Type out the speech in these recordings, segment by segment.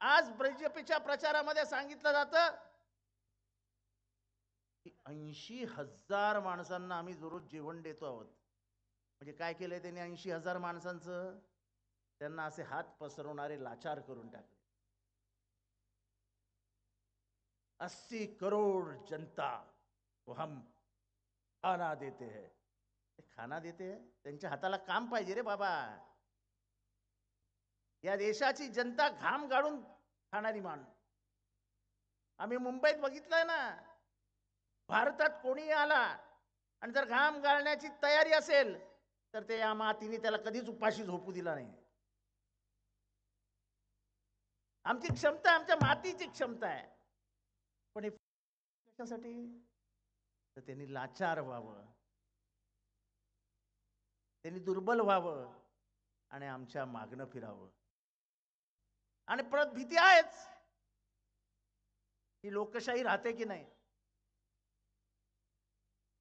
आज बीजेपीच्या प्रचारामध्ये सांगितलं जातं की 80,000 माणसांना आम्ही दररोज जेवण देतो आहोत. म्हणजे काय केलंय त्यांनी 80,000 माणसांचं? त्यांना असे हात पसरवणारे लाचार करून टाकले. 80 करोड़ जनता को हम खाना देते हैं. खाना देते हैं, त्यांच्या हाताला काम पाहिजे रे बाबा. या देशाची जनता घाम गाळून खाणारी माणूस. आम्ही मुंबईत बघितलंय ना, भारतात कोणी आला आणि जर घाम गाळण्याची तयारी असेल तर ते या मातीने त्याला कधीच उपाशी झोपू दिला नाही. आमची क्षमता आमच्या मातीची क्षमता आहे. पण हे कशासाठी? तर त्यांनी लाचार व्हावं, त्यांनी दुर्बल व्हावं आणि आमच्या मागणं फिरावं. आणि परत भीती आहेच ही लोकशाही राहते की नाही.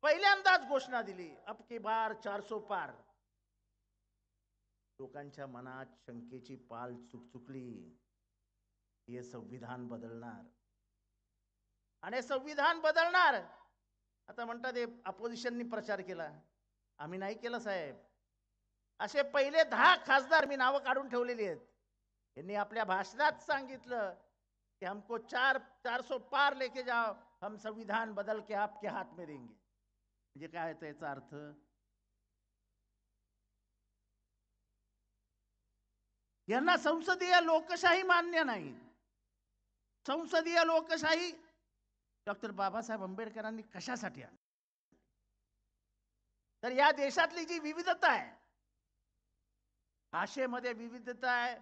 पहिल्यांदाच घोषणा दिली, अब की बार 400 पार. लोकांच्या मनात शंकेची पाल चुकचुकली. हे संविधान बदलणार आणि संविधान बदलणार. आता म्हणतात हे अपोजिशननी प्रचार केला. आम्ही नाही केला साहेब. असे पहिले 10 खासदार मी नावं काढून ठेवलेली आहेत. यांनी आपल्या भाषणात सांगितलं कि हमको 400 पार लेके जाओ, हम संविधान बदल के आपके हाथ में देंगे. म्हणजे काय त्याचा अर्थ? यांना संसदीय लोकशाही मान्य नाही. संसदीय लोकशाही डॉक्टर बाबासाहेब आंबेडकरांनी कशासाठी आणली? तर या देशातली जी विविधता आहे, भाषेमध्ये विविधता आहे,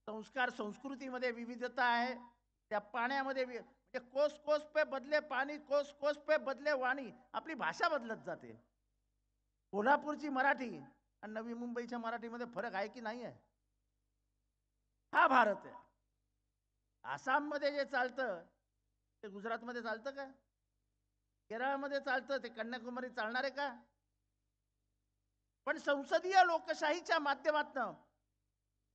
संस्कार संस्कृतीमध्ये विविधता आहे, त्या पाण्यामध्ये म्हणजे कोस कोस पे बदले पाणी, कोस कोस पे बदले वाणी. आपली भाषा बदलत जाते. कोल्हापूरची मराठी आणि नवी मुंबईच्या मराठीमध्ये फरक आहे की नाही आहे? हा भारत आहे. आसाममध्ये जे चालतं ते गुजरातमध्ये चालतं का? केरळमध्ये चालतं ते कन्याकुमारी चालणार आहे का? पण संसदीय लोकशाहीच्या माध्यमातून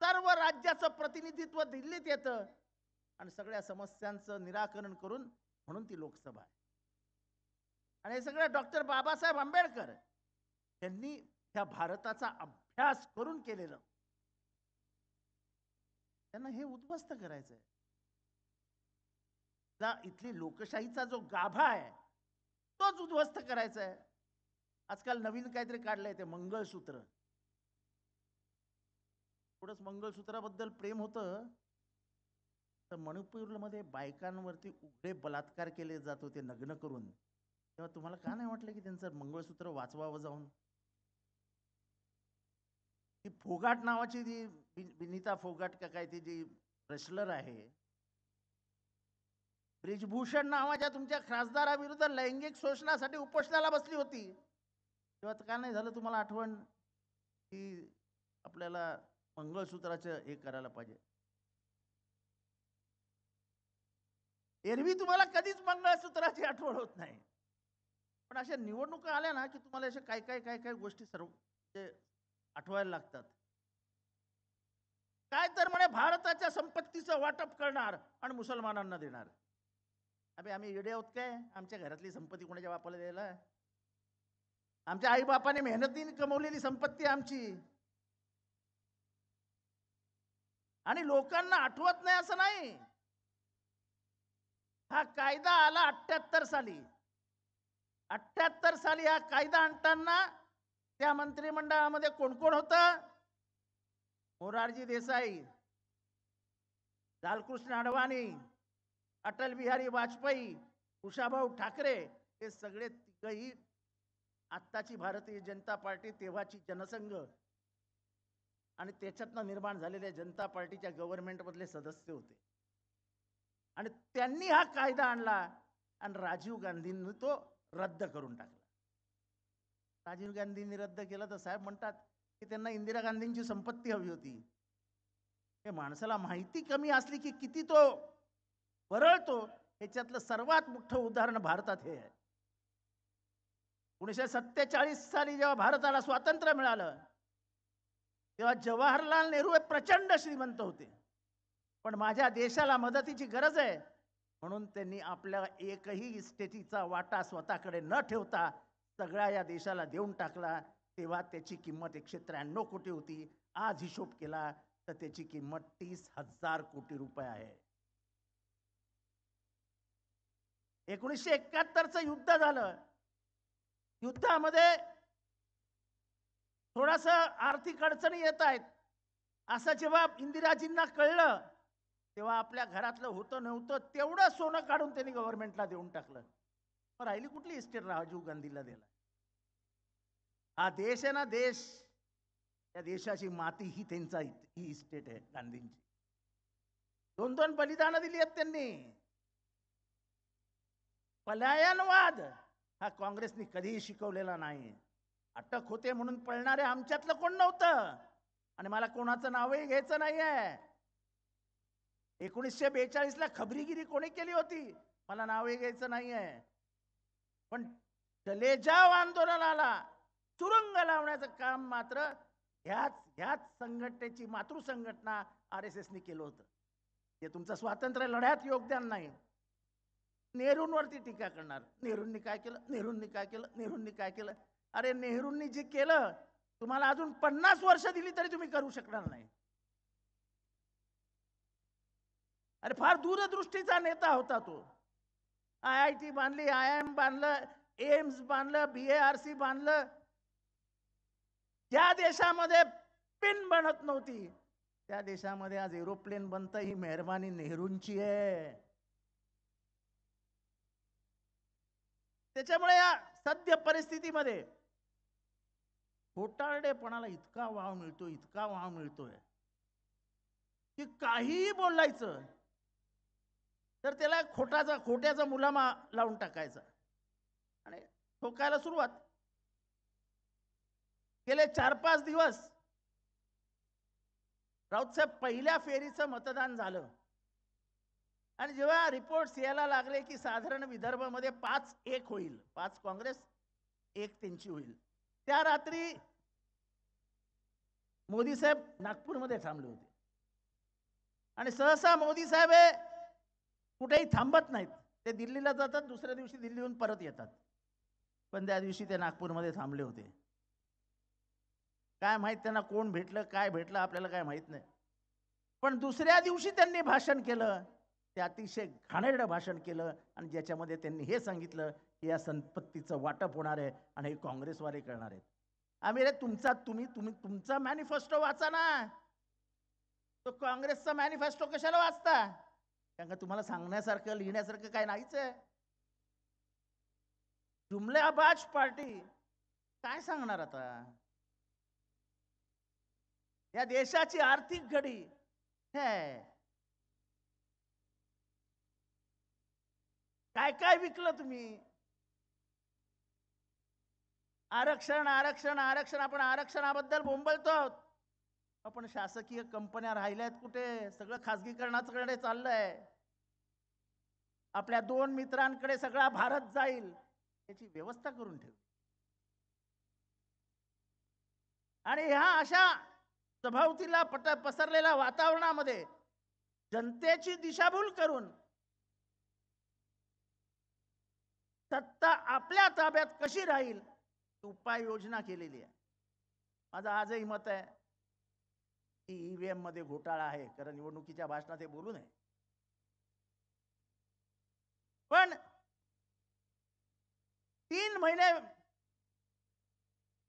सर्व राज्याचं प्रतिनिधित्व दिल्लीत येतं आणि सगळ्या समस्यांचं निराकरण करून, म्हणून ती लोकसभा आहे. आणि हे सगळं डॉक्टर बाबासाहेब आंबेडकर यांनी ह्या भारताचा अभ्यास करून केलेलं. त्यांना हे उद्ध्वस्त करायचं आहे. इथली लोकशाहीचा जो गाभा आहे तोच उद्ध्वस्त करायचा आहे. आजकाल नवीन काहीतरी काढलंय ते मंगळसूत्र. थोडंच मंगळसूत्राबद्दल प्रेम होतं तर मणिपूरमध्ये बायकांवरती उघडे बलात्कार केले जात होते नग्न करून. तेव्हा तुम्हाला का नाही वाटलं की त्यांचं मंगळसूत्र वाचवावं जाऊन? ती फोगाट नावाची जी विनीता फोगाट का काय ती जी रेसलर आहे, ब्रिजभूषण नावाच्या तुमच्या खासदाराविरुद्ध लैंगिक शोषणासाठी उपोषणाला बसली होती. तेव्हा का नाही झालं तुम्हाला आठवण की आपल्याला मंगळसूत्राचं हे करायला पाहिजे? एरवी तुम्हाला कधीच मंगळसूत्राची आठवण होत नाही, पण अशा निवडणुका आल्या ना की तुम्हाला अशा काय काय काय काय गोष्टी सर्व आठवायला लागतात. काय तर म्हणे भारताच्या संपत्तीचं वाटप करणार आणि मुसलमानांना देणार. अबे आम्ही येडे आहोत काय? आमच्या घरातली संपत्ती कोणाच्या बापाला द्यायला? आमच्या आई बापाने मेहनतीने कमवलेली संपत्ती आमची. आणि लोकांना आठवत नाही असं नाही. हा कायदा आला 78 साली. 78 साली हा कायदा आणताना त्या मंत्रिमंडळामध्ये कोण कोण होतं? मोरारजी देसाई, लालकृष्ण अडवाणी, अटल बिहारी वाजपेयी, उषाभाऊ ठाकरे, हे सगळे तिघही आत्ताची भारतीय जनता पार्टी, तेव्हाची जनसंघ आणि त्याच्यातनं निर्माण झालेल्या जनता पार्टीच्या गव्हर्नमेंटमधले सदस्य होते. आणि त्यांनी हा कायदा आणला आणि राजीव गांधींनी तो रद्द करून टाकला. राजीव गांधींनी रद्द केला तर साहेब म्हणतात की त्यांना इंदिरा गांधींची संपत्ती हवी होती. हे माणसाला माहिती कमी असली की किती तो वरळतो. ह्याच्यातलं सर्वात मोठं उदाहरण भारतात हे आहे. 1947 साली जेव्हा भारताला स्वातंत्र्य मिळालं तेव्हा जवाहरलाल नेहरू हे प्रचंड श्रीमंत होते, पण माझ्या देशाला मदतीची गरज आहे, म्हणून त्यांनी आपल्या एकही इस्टेटीचा वाटा स्वतःकडे न ठेवता सगळ्या या देशाला देऊन टाकला. तेव्हा त्याची किंमत 193 कोटी होती. आज हिशोब केला तर त्याची किंमत 30,000 कोटी रुपये आहे. 1971चं युद्ध झालं. युद्धामध्ये थोडस आर्थिक अडचणी येत आहेत असं जेव्हा इंदिराजींना कळलं, तेव्हा आपल्या घरातलं होतं नव्हतं तेवढं सोनं काढून त्यांनी गव्हर्नमेंटला देऊन टाकलं. मग राहिली कुठली इस्टेट राजीव गांधीला दिला? हा देश आहे ना, देश, त्या देशाची माती ही त्यांचा ही इस्टेट आहे गांधींची. 2-2 बलिदानं दिली आहेत त्यांनी. पलायनवाद हा काँग्रेसने कधीही शिकवलेला नाही. अटक होते म्हणून पळणारे आमच्यातलं कोण नव्हतं, आणि मला कोणाचं नावही घ्यायचं नाहीये. 1942ला खबरीगिरी कोणी केली होती, मला नावही घ्यायचं नाहीये. पण चले जाव आंदोलनाला सुरुंग लावण्याचं काम मात्र ह्याच संघटनेची मातृ संघटना RSSने केलं होतं. हे तुमचं स्वातंत्र्य लढ्यात योगदान नाही. नेहरूंवरती टीका करणार, नेहरूंनी काय केलं, नेहरूंनी काय केलं, नेहरूंनी काय केलं. अरे नेहरूंनी जे केलं तुम्हाला अजून 50 वर्ष दिली तरी तुम्ही करू शकणार नाही. अरे फार दूरदृष्टीचा नेता होता तो. IIT बांधली, IIM बांधलं, एम्स बांधलं, BARC बांधलं. ज्या देशामध्ये पिन बनत नव्हती त्या देशामध्ये आज एरोप्लेन बनतं, ही मेहरबानी नेहरूंची आहे. त्याच्यामुळे या सद्य परिस्थितीमध्ये घोटाळेपणाला इतका वाव मिळतो, इतका वाव मिळतोय की काहीही बोलायचं तर त्याला खोट्याचा मुलामा लावून टाकायचा आणि ठोकायला सुरुवात. गेले 4-5 दिवस राऊतसाहेब पहिल्या फेरीचं मतदान झालं आणि जेव्हा रिपोर्ट्स यायला लागले की साधारण विदर्भामध्ये 5-1 होईल, 5 काँग्रेस 1 त्यांची होईल, त्या रात्री मोदी साहेब नागपूरमध्ये थांबले होते. आणि सहसा मोदी साहेब हे कुठेही थांबत नाहीत, ते दिल्लीला जातात, दुसऱ्या दिवशी दिल्लीहून परत येतात. पण त्या दिवशी ते नागपूरमध्ये थांबले होते. काय माहित त्यांना कोण भेटलं, काय भेटलं, आपल्याला काय माहित नाही. पण दुसऱ्या दिवशी त्यांनी भाषण केलं, ते अतिशय घाणेरडं भाषण केलं आणि ज्याच्यामध्ये त्यांनी हे सांगितलं की या संपत्तीचं वाटप होणार आहे आणि हे काँग्रेसवाले करणार आहेत. आम्ही रे तुमचा मॅनिफेस्टो वाचा ना, तो काँग्रेसचा मॅनिफेस्टो कशाला वाचता? कारण का तुम्हाला सांगण्यासारखं लिहिण्यासारखं काय नाहीच आहे. जुमलेबाज पार्टी काय सांगणार आता? या देशाची आर्थिक घडी हे काय काय विकलं तुम्ही? आरक्षण आरक्षण आरक्षण. आपण आरक्षणाबद्दल बोंबलतो आहोत, आपण शासकीय कंपन्या राहिल्यात कुठे? सगळं खासगीकरणाकडे चाललंय. आपल्या 2 मित्रांकडे सगळा भारत जाईल याची व्यवस्था करून ठेव. आणि ह्या अशा सभोवतीला पसरलेल्या वातावरणामध्ये जनतेची दिशाभूल करून सत्ता आपल्या ताब्यात कशी राहील उपाययोजना केलेली आहे. माझं आजही मत आहे की EVM मध्ये घोटाळा आहे, कारण निवडणुकीच्या भाषणात हे बोलू नये. पण 3 महिने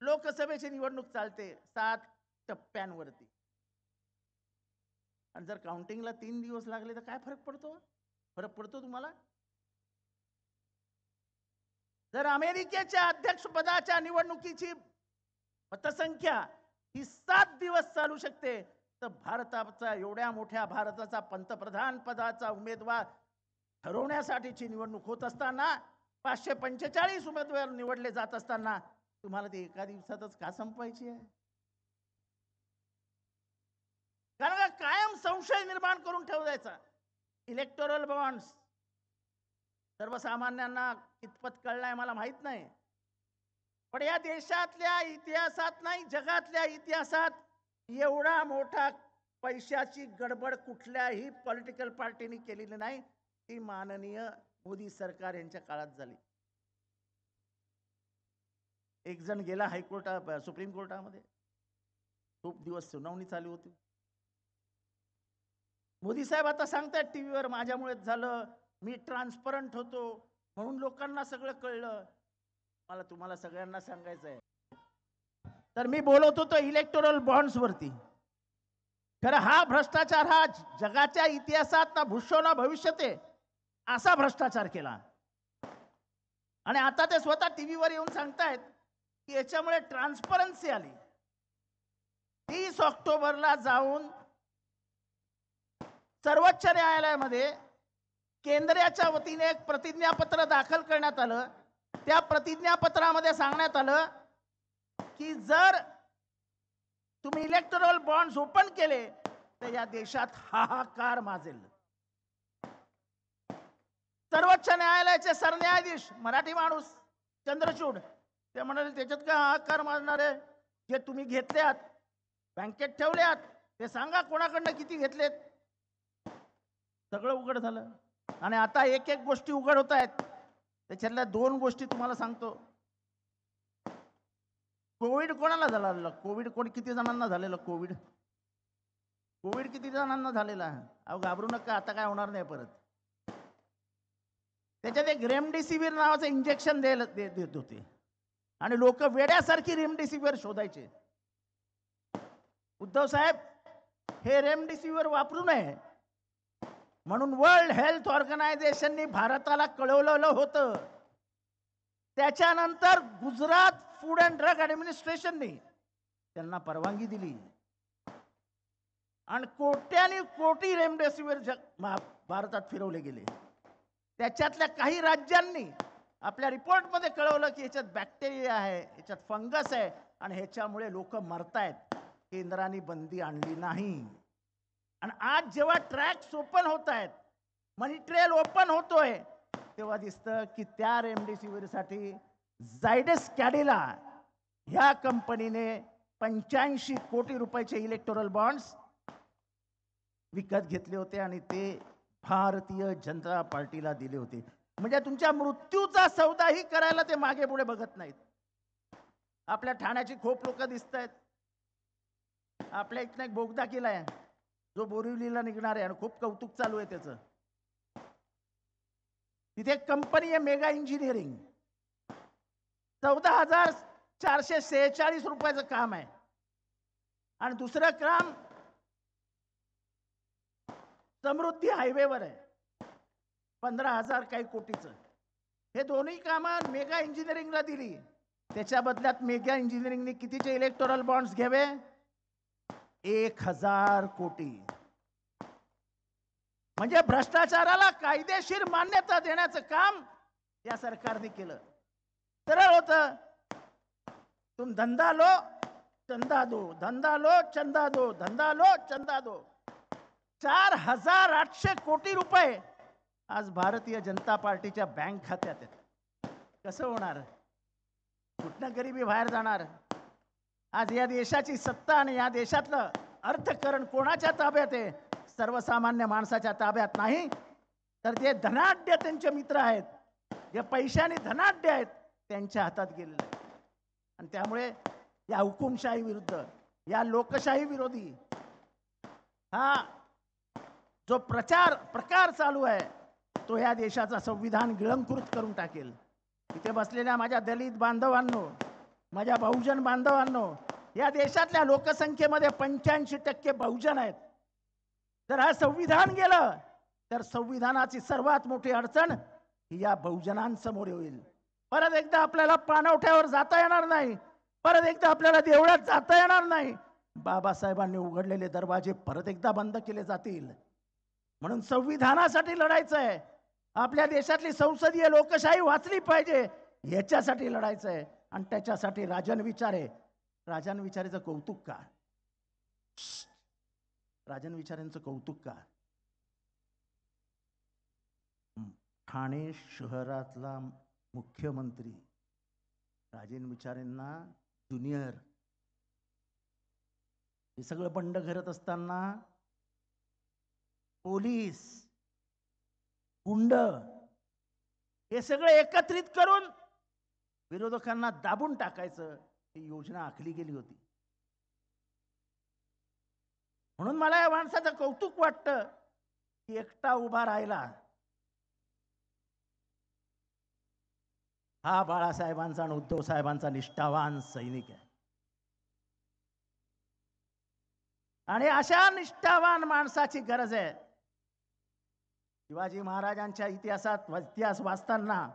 लोकसभेची निवडणूक चालते 7 टप्प्यांवरती, आणि जर काउंटिंगला 3 दिवस लागले तर काय फरक पडतो? फरक पडतो तुम्हाला? जर अमेरिकेच्या अध्यक्षपदाच्या निवडणुकीची मतसंख्या ही 7 दिवस चालू शकते, तर भारताचा, एवढ्या मोठ्या भारताचा पंतप्रधान पदाचा उमेदवार ठरवण्यासाठीची निवडणूक होत असताना 545 उमेदवार निवडले जात असताना तुम्हाला ते एका दिवसातच का संपवायची आहे? कारण कायम संशय निर्माण करून ठेवायचा. इलेक्टोरल बॉन्ड्स सर्वसामान्यांना कितपत कळलाय मला माहित नाही, पण या देशातल्या इतिहासात नाही, जगातल्या इतिहासात एवढा मोठा पैशाची गडबड कुठल्याही पॉलिटिकल पार्टीने केलेली नाही, ती माननीय मोदी सरकार यांच्या काळात झाली. एक जण गेला सुप्रीम कोर्टामध्ये, खूप दिवस सुनावणी चालू होती. मोदी साहेब आता सांगतायत टीव्हीवर, माझ्यामुळेच झालं, मी ट्रान्सपरंट होतो म्हणून लोकांना सगळं कळलं. मला तुम्हाला सगळ्यांना सांगायचं आहे, तर मी बोलत होतो इलेक्टोरल बॉन्ड्स वरती. खरं हा भ्रष्टाचार हा जगाच्या इतिहासात ना भूषो ना भविष्यते असा भ्रष्टाचार केला. आणि आता ते स्वतः टीव्हीवर येऊन सांगतायत की याच्यामुळे ट्रान्सपरन्सी आली. 30 ऑक्टोबरला जाऊन सर्वोच्च न्यायालयामध्ये केंद्राच्या वतीने एक प्रतिज्ञापत्र दाखल करण्यात आलं. त्या प्रतिज्ञापत्रामध्ये सांगण्यात आलं की जर तुम्ही इलेक्टोरल बॉन्ड्स ओपन केले तर या देशात हाहाकार माजेल. सर्वोच्च न्यायालयाचे सरन्यायाधीश मराठी माणूस चंद्रचूड ते म्हणाले त्याच्यात काय हाहाकार माजणार आहे, जे तुम्ही घेतल्यात बँकेत ठेवल्यात ते सांगा कोणाकडनं किती घेतलेत. सगळं उघड झालं. आणि आता एक एक गोष्टी उघड होत आहेत. त्याच्यातल्या 2 गोष्टी तुम्हाला सांगतो. कोविड कोणाला झाला? किती जणांना झालेलं कोविड किती जणांना झालेला? अहो घाबरू नका, आता काय होणार नाही परत. त्याच्यात एक रेमडेसिवीर नावाचं इंजेक्शन देत होते आणि लोक वेड्यासारखी रेमडेसिवीर शोधायचे. उद्धव साहेब, हे रेमडेसिवीर वापरू नये म्हणून वर्ल्ड हेल्थ ऑर्गनायझेशनने भारताला कळवलेलं होतं. त्याच्यानंतर गुजरात फूड अँड ड्रग ॲडमिनिस्ट्रेशनने त्यांना परवानगी दिली आणि कोट्यानी कोटी रेमडेसिवीर भारतात फिरवले गेले. त्याच्यातल्या काही राज्यांनी आपल्या रिपोर्टमध्ये कळवलं की याच्यात बॅक्टेरिया आहे, याच्यात फंगस आहे आणि ह्याच्यामुळे लोक मरतायत. केंद्राने बंदी आणली नाही. आणि आज जेव्हा ट्रॅक्स ओपन होत आहेत, मनी ट्रेल ओपन होतोय, तेव्हा दिसतं की त्या रेमडेसिवीरसाठी झायडस कॅडिला ह्या कंपनीने 85 कोटी रुपयाचे इलेक्टोरल बॉन्ड्स विकत घेतले होते आणि ते भारतीय जनता पार्टीला दिले होते. म्हणजे तुमच्या मृत्यूचा सौदाही करायला ते मागे पुढे बघत नाहीत. आपल्या ठाण्याची खूप लोक दिसत आहेत. आपल्या इथनं एक बोगदा केलाय जो बोरिवलीला निघणार आहे आणि खूप कौतुक चालू आहे त्याचं. तिथे एक कंपनी आहे मेगा इंजिनिअरिंग, 14,446 रुपयाचं काम आहे. आणि दुसरं काम समृद्धी हायवेवर आहे, 15,000 काही कोटीचं. हे दोन्ही कामं मेगा इंजिनिअरिंगला दिली. त्याच्या बदल्यात मेगा इंजिनिअरिंगने कितीचे इलेक्टोरल बॉन्ड्स घ्यावे? 1,000 कोटी. म्हणजे भ्रष्टाचाराला कायदेशीर मान्यता देण्याचं काम या सरकारने केलं. सरळ होतं, तुम धंदा लो चंदा दो, धंदा लो चंदा दो, धंदा लो चंदा दो. 4,800 कोटी रुपये आज भारतीय जनता पार्टीच्या बँक खात्यात आहेत. कसं होणार? कुठनं गरिबी बाहेर जाणार? आज या देशाची सत्ता आणि या देशातलं अर्थकारण कोणाच्या ताब्यात आहे? सर्वसामान्य माणसाच्या ताब्यात नाही, तर जे धनाढ्य त्यांचे मित्र आहेत, जे पैशाने धनाढ्य आहेत, त्यांच्या हातात गेलेलं आहे. आणि त्यामुळे या हुकुमशाही विरुद्ध, या लोकशाही विरोधी हा जो प्रकार चालू आहे, तो या देशाचा संविधान गिळंकृत करून टाकेल. इथे बसलेल्या माझ्या दलित बांधवांनो, माझ्या बहुजन बांधवांनो, या देशातल्या लोकसंख्येमध्ये 85% बहुजन आहेत. जर हा संविधान गेलं तर संविधानाची सर्वात मोठी अडचण ही या बहुजनांसमोर होईल. परत एकदा आपल्याला पाणवठ्यावर जाता येणार नाही, परत एकदा आपल्याला देवळात जाता येणार नाही. बाबासाहेबांनी उघडलेले दरवाजे परत एकदा बंद केले जातील. म्हणून संविधानासाठी लढायचं आहे. आपल्या देशातली संसदीय लोकशाही वाचली पाहिजे, याच्यासाठी लढायचं आहे. आणि त्याच्यासाठी राजन विचारे, राजन विचारेचं कौतुक का? राजन विचारेंचं कौतुक का? ठाणे शहरातला मुख्यमंत्री राजन विचारेंना ज्युनियर हे सगळं बंड करत असताना पोलीस, गुंड हे सगळं एकत्रित करून विरोधकांना दाबून टाकायचं ही योजना आखली गेली होती. म्हणून मला या माणसाचं कौतुक वाटतं की एकटा उभा राहिला. हा बाळासाहेबांचा आणि उद्धव साहेबांचा निष्ठावान सैनिक आहे. आणि अशा निष्ठावान माणसाची गरज आहे. शिवाजी महाराजांच्या इतिहास वाचताना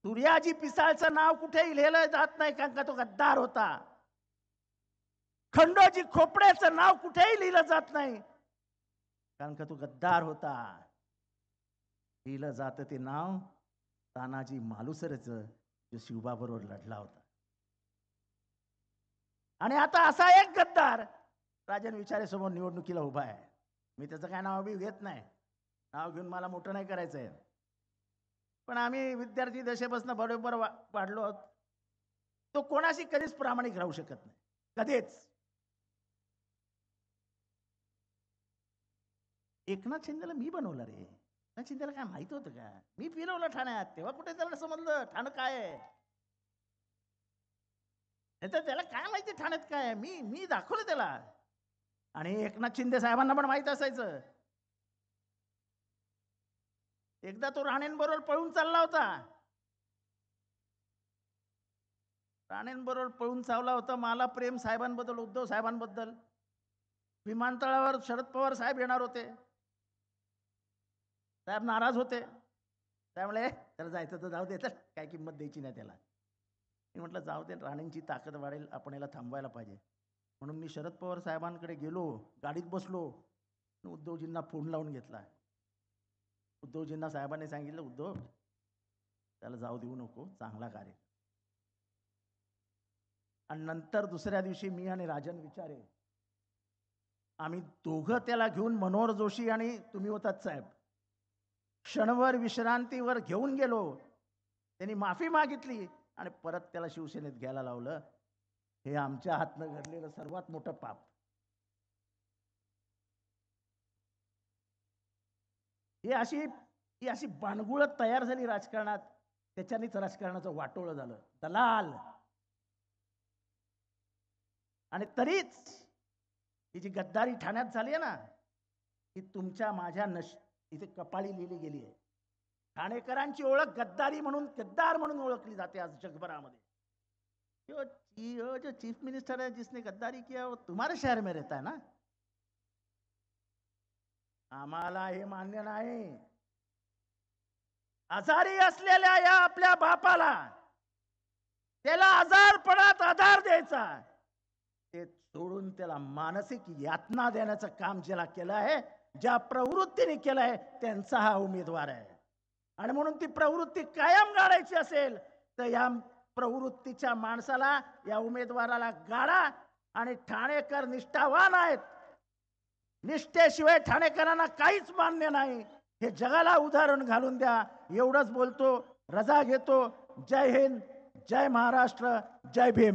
सूर्याजी पिसाळचं नाव कुठेही लिहिलं जात नाही, कारण का तो गद्दार होता. खंडोजी खोपड्याचं नाव कुठेही लिहिलं जात नाही, कारण का तो गद्दार होता. लिहिलं जातं ते नाव तानाजी मालुसरेचं, जो शिवबाबरोबर लढला होता. आणि आता असा एक गद्दार राजन विचारे समोर निवडणुकीला उभा आहे. मी त्याचं काय नाव बी घेत नाही, नाव घेऊन मला मोठं नाही करायचंय. पण आम्ही विद्यार्थी दशेपासून बरोबर वाढलो आहोत. तो कोणाशी कधीच प्रामाणिक राहू शकत नाही, कधीच. एकनाथ शिंदेला मी बनवलं रे. एकनाथ शिंदेला काय माहित होतं का? मी फिरवलं ठाण्यात, तेव्हा कुठे त्याला समजलं ठाणं काय आहे. त्याला काय माहिती ठाण्यात काय आहे? मी दाखवलं त्याला. आणि एकनाथ शिंदे साहेबांना पण माहित असायचं. एकदा तो राणेंबरोबर पळून चालला होता. राणेंबरोबर पळून चालला होता. मला प्रेम साहेबांबद्दल, उद्धव साहेबांबद्दल. विमानतळावर शरद पवार साहेब येणार होते. साहेब नाराज होते. त्यामुळे त्याला जायचं तर जाऊ दे, तर काय किंमत द्यायची नाही त्याला. मी म्हटलं जाऊ दे, राणेंची ताकद वाढेल, आपण याला थांबवायला पाहिजे. म्हणून मी शरद पवार साहेबांकडे गेलो, गाडीत बसलो, उद्धवजींना फोन लावून घेतला. उद्धवजींना साहेबांनी सांगितलं, उद्धव त्याला जाऊ देऊ नको, चांगला कार्य. आणि नंतर दुसऱ्या दिवशी मी आणि राजन विचारे आम्ही दोघं त्याला घेऊन मनोहर जोशी आणि तुम्ही होतात साहेब, क्षणभर विश्रांतीवर घेऊन गेलो. त्यांनी माफी मागितली आणि परत त्याला शिवसेनेत घ्यायला लावलं. हे आमच्या हातनं घडलेलं सर्वात मोठं पाप. ही अशी बाणगुळत तयार झाली राजकारणात. त्याच्यानेच राजकारणाचं वाटोळं झालं. दलाल. आणि तरीच ही जी गद्दारी ठाण्यात झाली आहे ना, ही तुमच्या माझ्या इथे कपाळी लिहिली गेली आहे. ठाणेकरांची ओळख गद्दारी म्हणून, गद्दार म्हणून ओळखली जाते आज जगभरामध्ये. जो चीफ मिनिस्टर है जिसने गद्दारी किया वो तुम्हारे शहर में रहता है ना. आम्हाला हे मान्य नाही. आजारी असलेल्या या आपल्या बापाला त्याला आजारपणात आधार द्यायचा, ते सोडून त्याला मानसिक यातना देण्याचं काम ज्याला केलं आहे, ज्या प्रवृत्तीने केलं आहे, त्यांचा हा उमेदवार आहे. आणि म्हणून ती प्रवृत्ती कायम गाडायची असेल तर या प्रवृत्तीच्या माणसाला, या उमेदवाराला गाडा. आणि ठाणेकर निष्ठावान आहेत. निष्ठेशिवाय ठाणेकरांना काहीच मान्य नाही, हे जगाला उदाहरण घालून द्या. एवढंच बोलतो, रजा घेतो. जय हिंद, जय महाराष्ट्र, जय भीम.